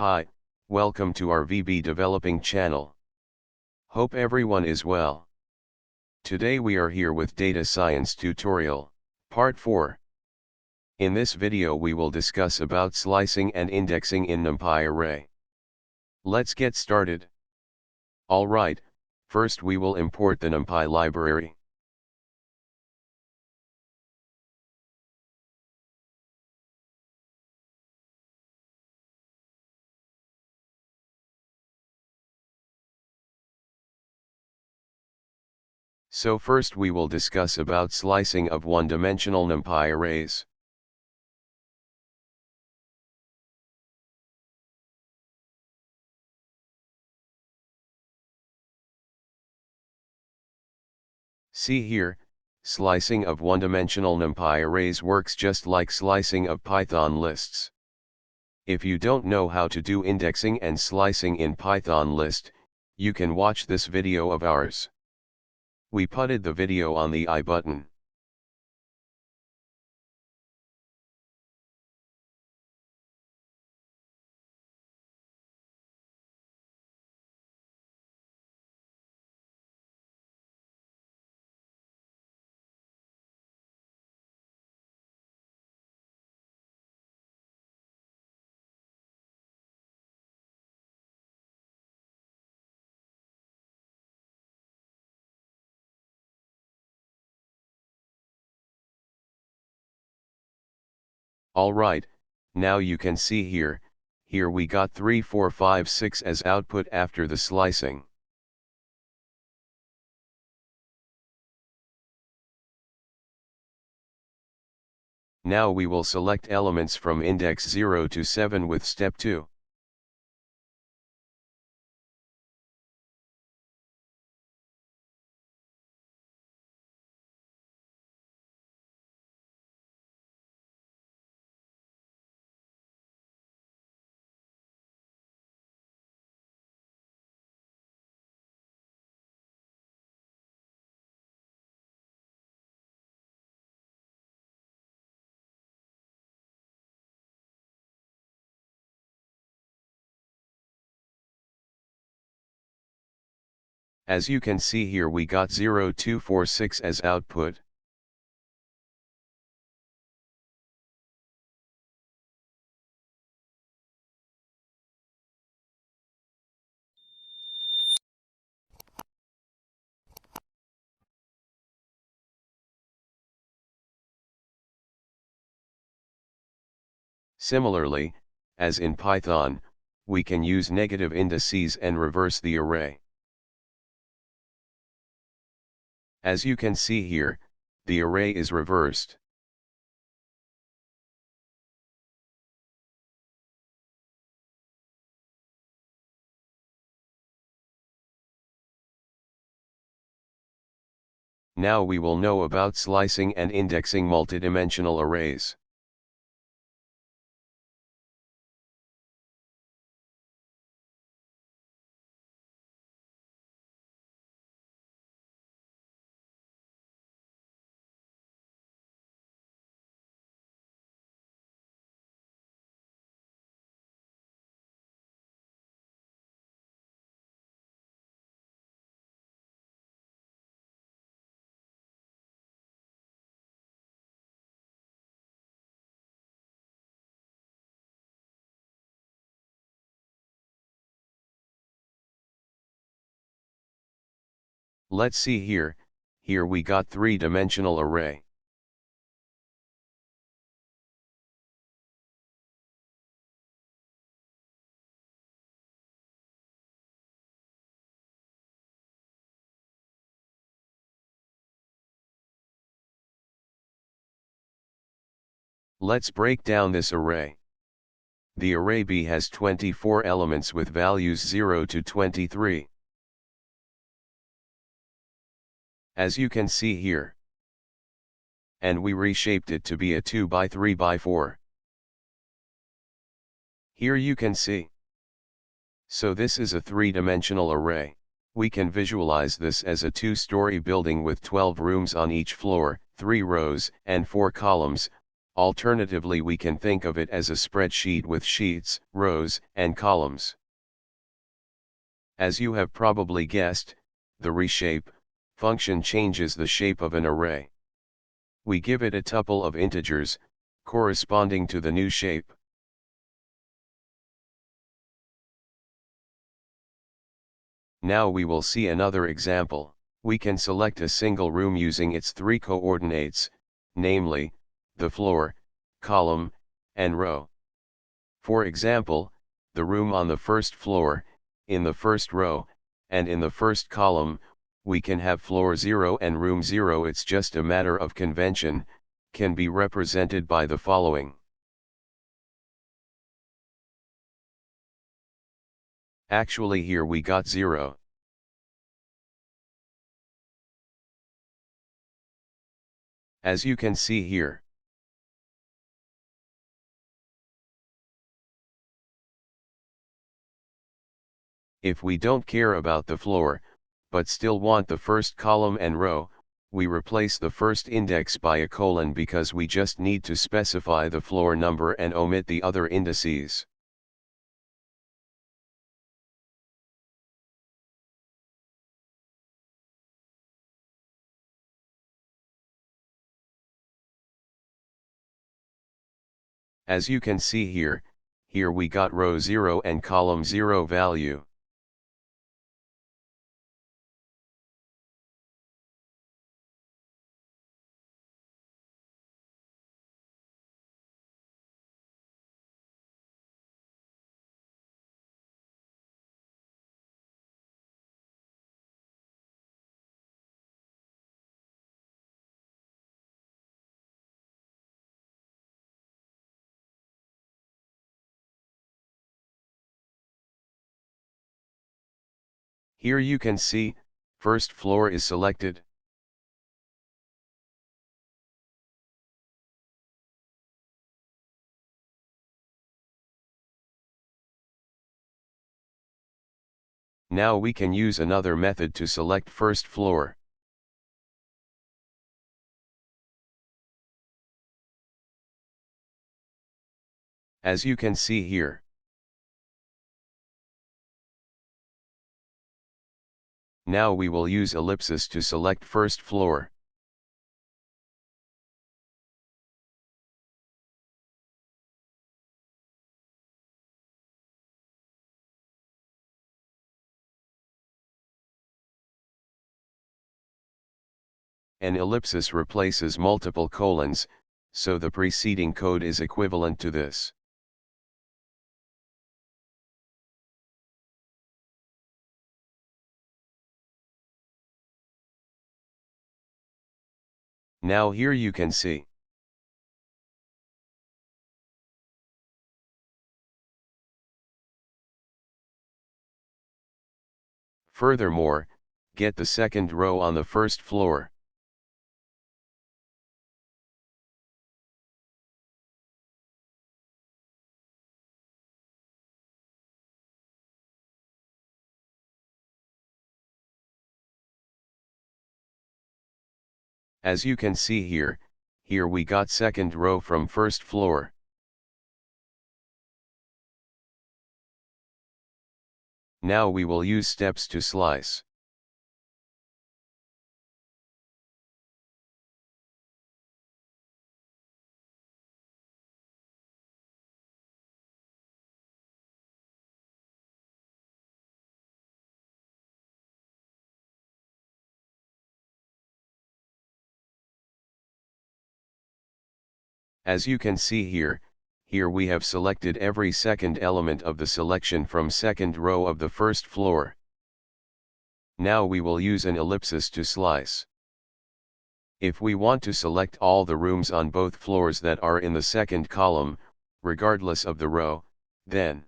Hi, welcome to our VB Developing channel. Hope everyone is well. Today we are here with Data Science Tutorial, Part 4. In this video we will discuss about slicing and indexing in NumPy Array. Let's get started. Alright, first we will import the NumPy library. So first we will discuss about slicing of one-dimensional NumPy arrays. See here, slicing of one-dimensional NumPy arrays works just like slicing of Python lists. If you don't know how to do indexing and slicing in Python list, you can watch this video of ours. We putted the video on the I button. Alright, now you can see here we got 3, 4, 5, 6 as output after the slicing. Now we will select elements from index 0 to 7 with step 2. As you can see here we got 0, 2, 4, 6 as output. Similarly, as in Python, we can use negative indices and reverse the array. As you can see here, the array is reversed. Now we will know about slicing and indexing multidimensional arrays. Let's see here we got 3-dimensional array. Let's break down this array. The array B has 24 elements with values 0 to 23. As you can see here. And we reshaped it to be a 2 by 3 by 4. Here you can see. So this is a 3-dimensional array. We can visualize this as a 2-story building with 12 rooms on each floor, 3 rows and 4 columns, Alternatively, we can think of it as a spreadsheet with sheets, rows, and columns. As you have probably guessed, the reshape function changes the shape of an array. We give it a tuple of integers, corresponding to the new shape. Now we will see another example. We can select a single room using its three coordinates, namely, the floor, column, and row. For example, the room on the first floor, in the first row, and in the first column, we can have floor 0 and room 0. It's just a matter of convention, can be represented by the following. Actually, here we got 0. As you can see here. If we don't care about the floor, but still want the first column and row, we replace the first index by a colon because we just need to specify the floor number and omit the other indices. As you can see here, we got row 0 and column 0 value. Here you can see, first floor is selected. Now we can use another method to select first floor. As you can see here. Now we will use ellipsis to select first floor. An ellipsis replaces multiple colons, so the preceding code is equivalent to this. Now here you can see. Furthermore, get the second row on the first floor. As you can see here we got second row from first floor. Now we will use steps to slice. As you can see here we have selected every second element of the selection from second row of the first floor. Now we will use an ellipsis to slice. If we want to select all the rooms on both floors that are in the second column, regardless of the row, then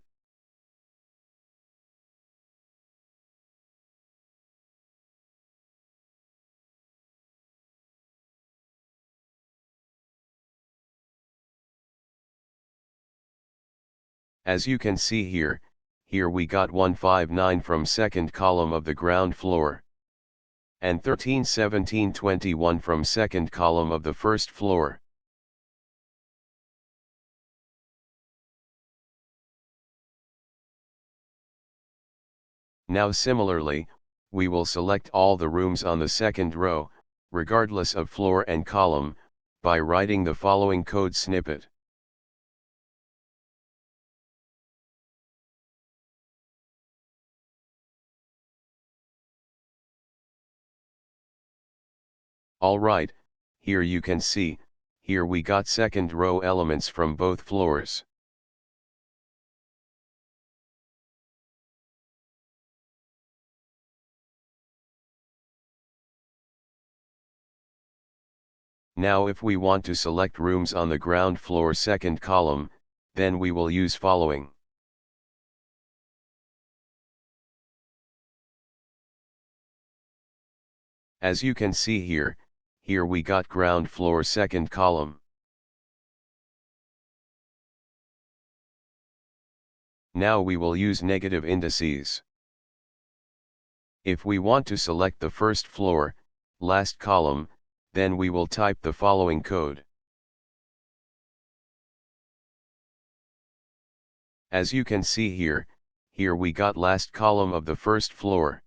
as you can see here we got 159 from second column of the ground floor. And 13, 17, 21 from second column of the first floor. Now similarly, we will select all the rooms on the second row, regardless of floor and column, by writing the following code snippet. Alright, here you can see, here we got second row elements from both floors. Now if we want to select rooms on the ground floor second column, then we will use following. As you can see here, here we got ground floor second column. Now we will use negative indices. If we want to select the first floor, last column, then we will type the following code. As you can see here, here we got last column of the first floor.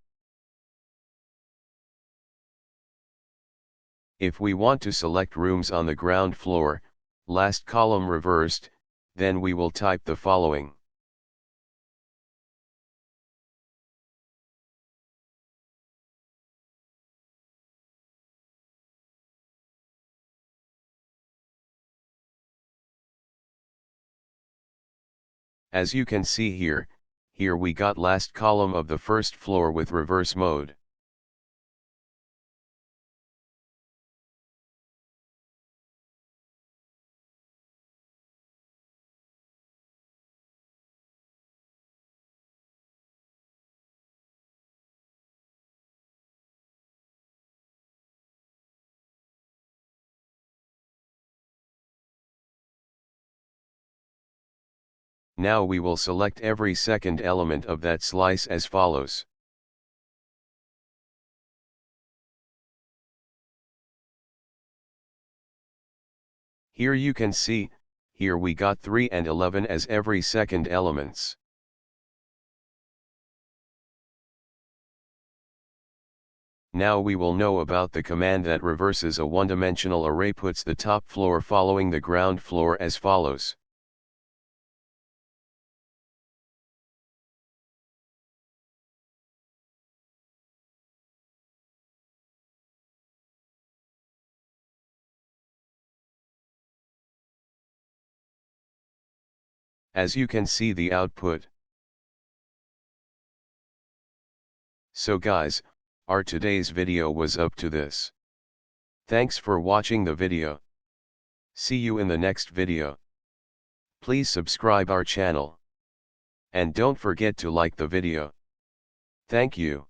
If we want to select rooms on the ground floor, last column reversed, then we will type the following. As you can see here, here we got last column of the first floor with reverse mode. Now we will select every second element of that slice as follows. Here you can see, here we got 3 and 11 as every second elements. Now we will know about the command that reverses a one-dimensional array, puts the top floor following the ground floor as follows. As you can see the output. So guys, our today's video was up to this. Thanks for watching the video. See you in the next video. Please subscribe our channel. And don't forget to like the video. Thank you.